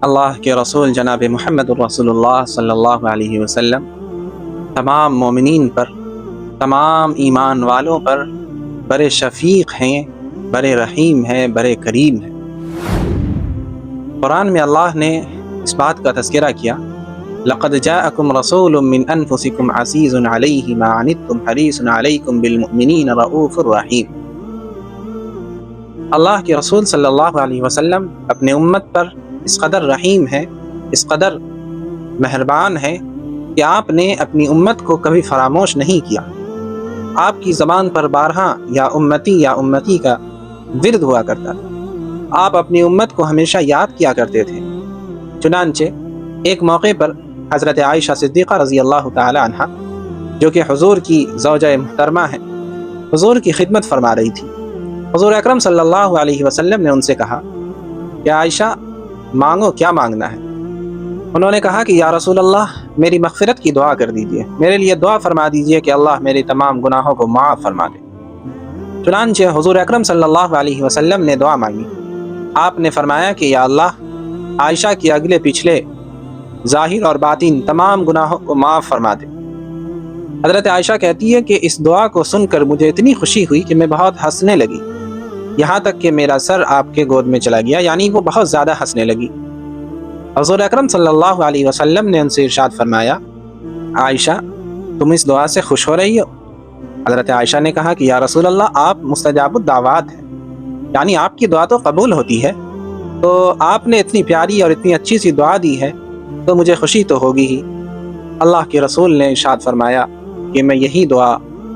اللہ کے رسول جناب محمد الرسول اللہ صلی اللہ علیہ وسلم تمام مومنین پر، تمام ایمان والوں پر بڑے شفیق ہیں، بڑے رحیم ہیں، بڑے کریم ہیں۔ قرآن میں اللہ نے اس بات کا تذکرہ کیا، لَقَدْ جَاءَكُمْ رَسُولٌ مِّنْ أَنفُسِكُمْ عَزِيزٌ عَلَيْهِ مَا عَنِتُّمْ حَرِيصٌ عَلَيْكُمْ بِالْمُؤْمِنِينَ رَءُوفٌ رَحِيمٌ۔ اللہ کے رسول صلی اللہ علیہ وسلم اپنے امت پر اس قدر رحیم ہے، اس قدر مہربان ہے کہ آپ نے اپنی امت کو کبھی فراموش نہیں کیا۔ آپ کی زبان پر بارہا یا امتی کا ورد ہوا کرتا تھا۔ آپ اپنی امت کو ہمیشہ یاد کیا کرتے تھے۔ چنانچہ ایک موقع پر حضرت عائشہ صدیقہ رضی اللہ تعالی عنہ، جو کہ حضور کی زوجہ محترمہ ہیں، حضور کی خدمت فرما رہی تھی۔ حضور اکرم صلی اللہ علیہ وسلم نے ان سے کہا کہ عائشہ مانگو، کیا مانگنا ہے؟ انہوں نے کہا کہ یا رسول اللہ، میری مغفرت کی دعا کر دیجئے، میرے لیے دعا فرما دیجئے کہ اللہ میرے تمام گناہوں کو معاف فرما دے۔ چنانچہ حضور اکرم صلی اللہ علیہ وسلم نے دعا مانگی۔ آپ نے فرمایا کہ یا اللہ، عائشہ کے اگلے پچھلے، ظاہر اور باطن تمام گناہوں کو معاف فرما دے۔ حضرت عائشہ کہتی ہے کہ اس دعا کو سن کر مجھے اتنی خوشی ہوئی کہ میں بہت ہنسنے لگی، یہاں تک کہ میرا سر آپ کے گود میں چلا گیا، یعنی وہ بہت زیادہ ہنسنے لگی۔ حضور اکرم صلی اللہ علیہ وسلم نے ان سے ارشاد فرمایا، عائشہ تم اس دعا سے خوش ہو رہی ہو؟ حضرت عائشہ نے کہا کہ یا رسول اللہ، آپ مستجاب الدعوات ہیں، یعنی آپ کی دعا تو قبول ہوتی ہے، تو آپ نے اتنی پیاری اور اتنی اچھی سی دعا دی ہے تو مجھے خوشی تو ہوگی ہی۔ اللہ کے رسول نے ارشاد فرمایا کہ میں یہی دعا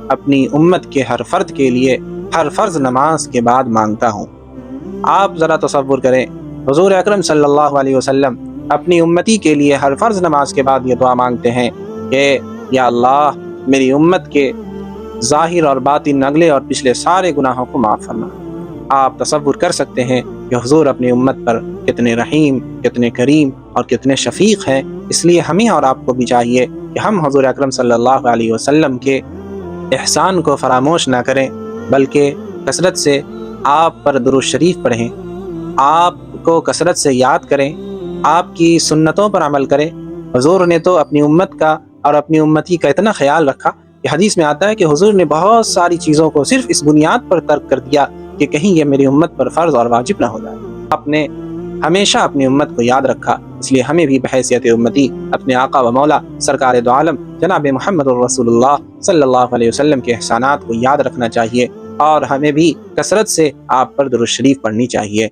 اپنی امت کے ہر فرد کے لیے ہر فرض نماز کے بعد مانگتا ہوں۔ آپ ذرا تصور کریں، حضور اکرم صلی اللہ علیہ وسلم اپنی امتی کے لیے ہر فرض نماز کے بعد یہ دعا مانگتے ہیں کہ یا اللہ، میری امت کے ظاہر اور باطن، اگلے اور پچھلے سارے گناہوں کو معاف فرما۔ آپ تصور کر سکتے ہیں کہ حضور اپنی امت پر کتنے رحیم، کتنے کریم اور کتنے شفیق ہیں۔ اس لیے ہمیں اور آپ کو بھی چاہیے کہ ہم حضور اکرم صلی اللہ علیہ وسلم کے احسان کو فراموش نہ کریں، بلکہ کثرت سے آپ پر درود شریف پڑھیں، آپ کو کثرت سے یاد کریں، آپ کی سنتوں پر عمل کریں۔ حضور نے تو اپنی امت کا اور اپنی امتی کا اتنا خیال رکھا کہ حدیث میں آتا ہے کہ حضور نے بہت ساری چیزوں کو صرف اس بنیاد پر ترک کر دیا کہ کہیں یہ میری امت پر فرض اور واجب نہ ہو جائے۔ آپ نے ہمیشہ اپنی امت کو یاد رکھا، اس لیے ہمیں بھی بحیثیت امتی اپنے آقا و مولا سرکار دو عالم جناب محمد الرسول اللہ صلی اللہ علیہ وسلم کے احسانات کو یاد رکھنا چاہیے، اور ہمیں بھی کثرت سے آپ پر درود شریف پڑھنی چاہیے۔